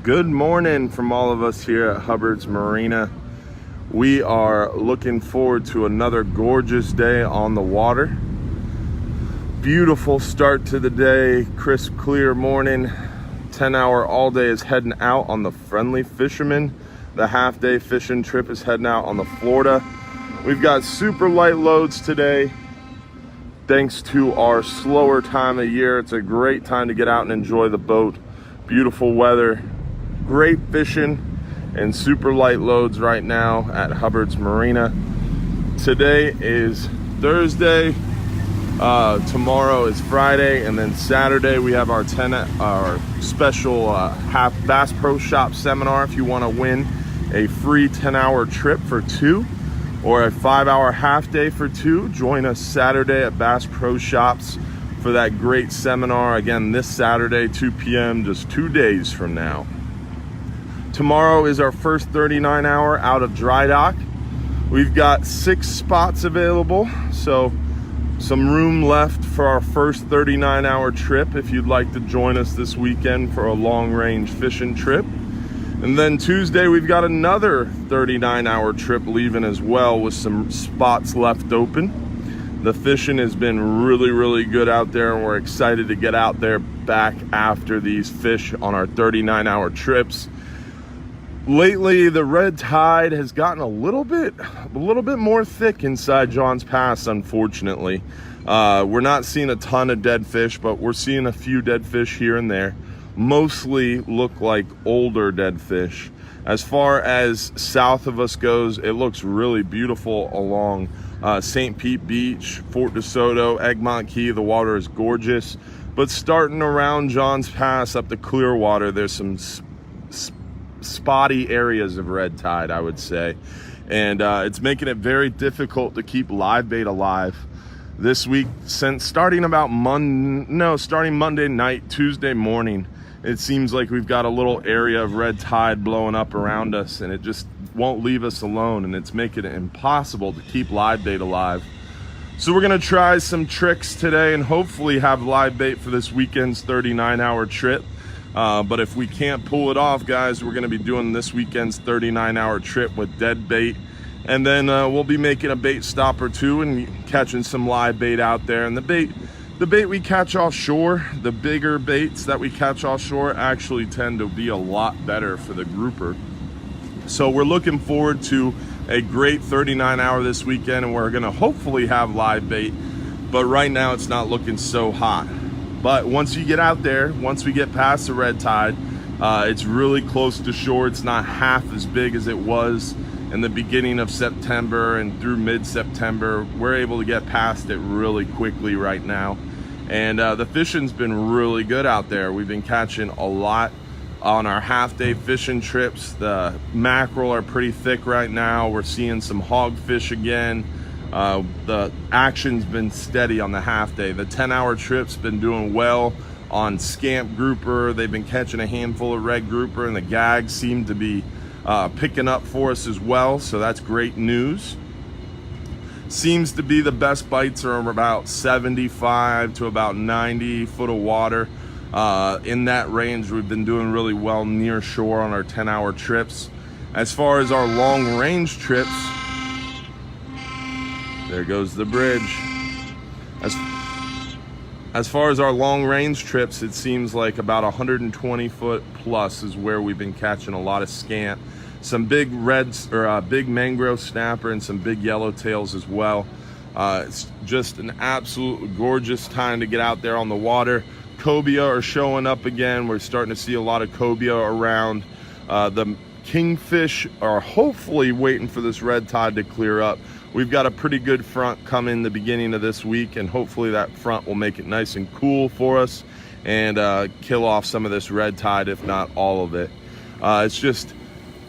Good morning from all of us here at Hubbard's Marina. We are looking forward to another gorgeous day on the water. Beautiful start to the day, crisp, clear morning. 10-hour all day is heading out on the Friendly Fisherman. The half-day fishing trip is heading out on the Florida. We've got super light loads today. Thanks to our slower time of year, it's a great time to get out and enjoy the boat. Beautiful weather, great fishing, and super light loads right now at Hubbard's Marina. Today is Thursday, tomorrow is Friday, and then Saturday we have our special half Bass Pro Shop seminar. If you want to win a free 10-hour trip for two or a 5-hour half day for two, join us Saturday at Bass Pro Shops for that great seminar. Again, this Saturday, 2 p.m., just 2 days from now. Tomorrow is our first 39-hour out of dry dock. We've got 6 spots available, so some room left for our first 39-hour trip if you'd like to join us this weekend for a long-range fishing trip. And then Tuesday, we've got another 39-hour trip leaving as well with some spots left open. The fishing has been really good out there, and we're excited to get out there back after these fish on our 39-hour trips. Lately, the red tide has gotten a little bit more thick inside Johns Pass, unfortunately. We're not seeing a ton of dead fish, but we're seeing a few dead fish here and there. Mostly look like older dead fish. As far as south of us goes, it looks really beautiful along St. Pete Beach, Fort DeSoto, Egmont Key. The water is gorgeous. But starting around Johns Pass up to Clearwater, there's some spotty areas of red tide, I would say. And it's making it very difficult to keep live bait alive. This week, starting Monday night, Tuesday morning, it seems like we've got a little area of red tide blowing up around us, and it just won't leave us alone, and it's making it impossible to keep live bait alive. So we're gonna try some tricks today and hopefully have live bait for this weekend's 39-hour trip. But if we can't pull it off, guys, we're gonna be doing this weekend's 39-hour trip with dead bait. And then we'll be making a bait stop or two and catching some live bait out there. And the bait we catch offshore, the bigger baits that we catch offshore actually tend to be a lot better for the grouper. So we're looking forward to a great 39-hour this weekend, and we're gonna hopefully have live bait. But right now it's not looking so hot. But once you get out there, once we get past the red tide, it's really close to shore. It's not half as big as it was in the beginning of September and through mid-September. We're able to get past it really quickly right now. And the fishing's been really good out there. We've been catching a lot on our half-day fishing trips. The mackerel are pretty thick right now. We're seeing some hogfish again. The action's been steady on the half-day. The 10-hour trip's been doing well on scamp grouper. They've been catching a handful of red grouper, and the gags seem to be picking up for us as well, so that's great news. Seems to be the best bites are about 75 to about 90 foot of water. In that range, we've been doing really well near shore on our 10-hour trips. As far as our long range trips, there goes the bridge. As far as our long range trips, it seems like about 120 foot plus is where we've been catching a lot of scamp. Some big reds, or big mangrove snapper, and some big yellowtails as well. It's just an absolute gorgeous time to get out there on the water. Cobia are showing up again. We're starting to see a lot of cobia around. The kingfish are hopefully waiting for this red tide to clear up. We've got a pretty good front coming the beginning of this week, and hopefully that front will make it nice and cool for us and kill off some of this red tide, if not all of it. It's just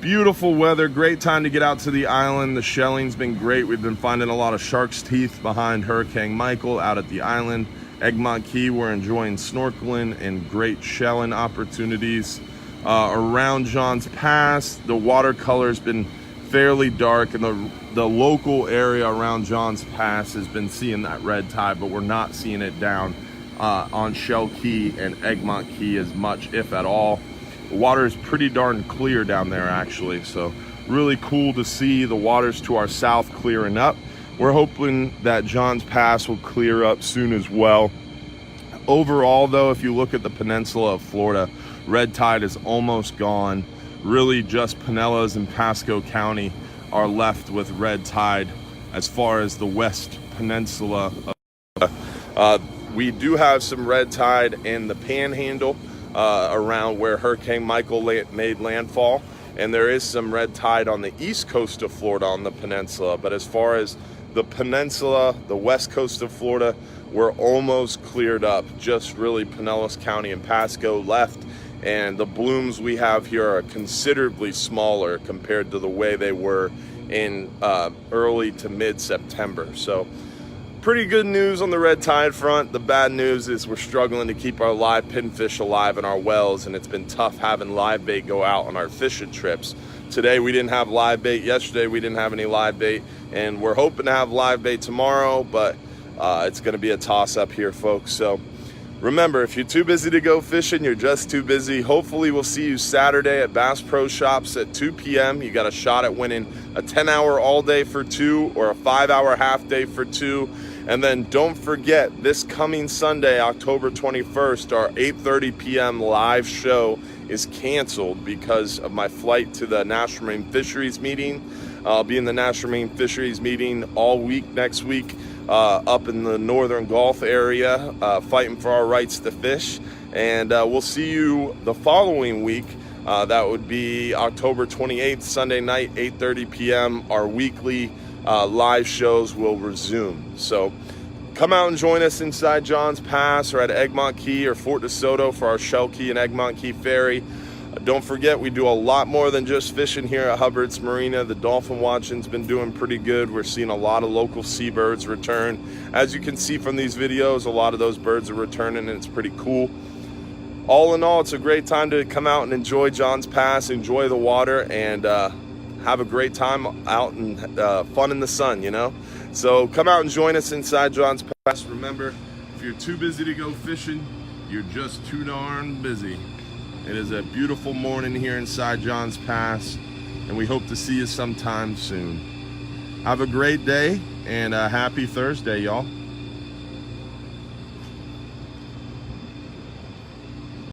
beautiful weather, great time to get out to the island. The shelling's been great. We've been finding a lot of shark's teeth behind Hurricane Michael out at the island. Egmont Key, we're enjoying snorkeling and great shelling opportunities. Around Johns Pass, the watercolor's been fairly dark, and the local area around Johns Pass has been seeing that red tide, but we're not seeing it down on Shell Key and Egmont Key as much, if at all. The water is pretty darn clear down there actually, so really cool to see the waters to our south clearing up. We're hoping that John's Pass will clear up soon as well. Overall though, if you look at the peninsula of Florida, red tide is almost gone. Really just Pinellas and Pasco County are left with red tide as far as the west peninsula. We do have some red tide in the Panhandle around where Hurricane Michael made landfall, and there is some red tide on the east coast of Florida on the peninsula. But as far as the peninsula, the west coast of Florida, we're almost cleared up. Just really Pinellas County and Pasco left, and the blooms we have here are considerably smaller compared to the way they were in early to mid-September. So pretty good news on the red tide front. The bad news is we're struggling to keep our live pinfish alive in our wells, and it's been tough having live bait go out on our fishing trips. Today we didn't have live bait. Yesterday we didn't have any live bait, and we're hoping to have live bait tomorrow, but it's going to be a toss-up here, folks. So remember, if you're too busy to go fishing, you're just too busy. Hopefully we'll see you Saturday at Bass Pro Shops at 2 p.m. You got a shot at winning a 10-hour all day for 2 or a 5-hour half day for 2. And then don't forget, this coming Sunday, October 21st, our 8:30 p.m. live show is canceled because of my flight to the National Marine Fisheries meeting. I'll be in the National Marine Fisheries meeting all week next week up in the northern Gulf area, fighting for our rights to fish. And we'll see you the following week. That would be October 28th, Sunday night, 8:30 p.m. Our weekly live shows will resume. So come out and join us inside John's Pass or at Egmont Key or Fort DeSoto for our Shell Key and Egmont Key Ferry. Don't forget, we do a lot more than just fishing here at Hubbard's Marina. The dolphin watching's been doing pretty good. We're seeing a lot of local seabirds return. As you can see from these videos, a lot of those birds are returning, and it's pretty cool. All in all, it's a great time to come out and enjoy John's Pass, enjoy the water, and have a great time out and fun in the sun, you know? So come out and join us inside John's Pass. Remember, if you're too busy to go fishing, you're just too darn busy. It is a beautiful morning here inside John's Pass, and we hope to see you sometime soon. Have a great day, and happy Thursday, y'all.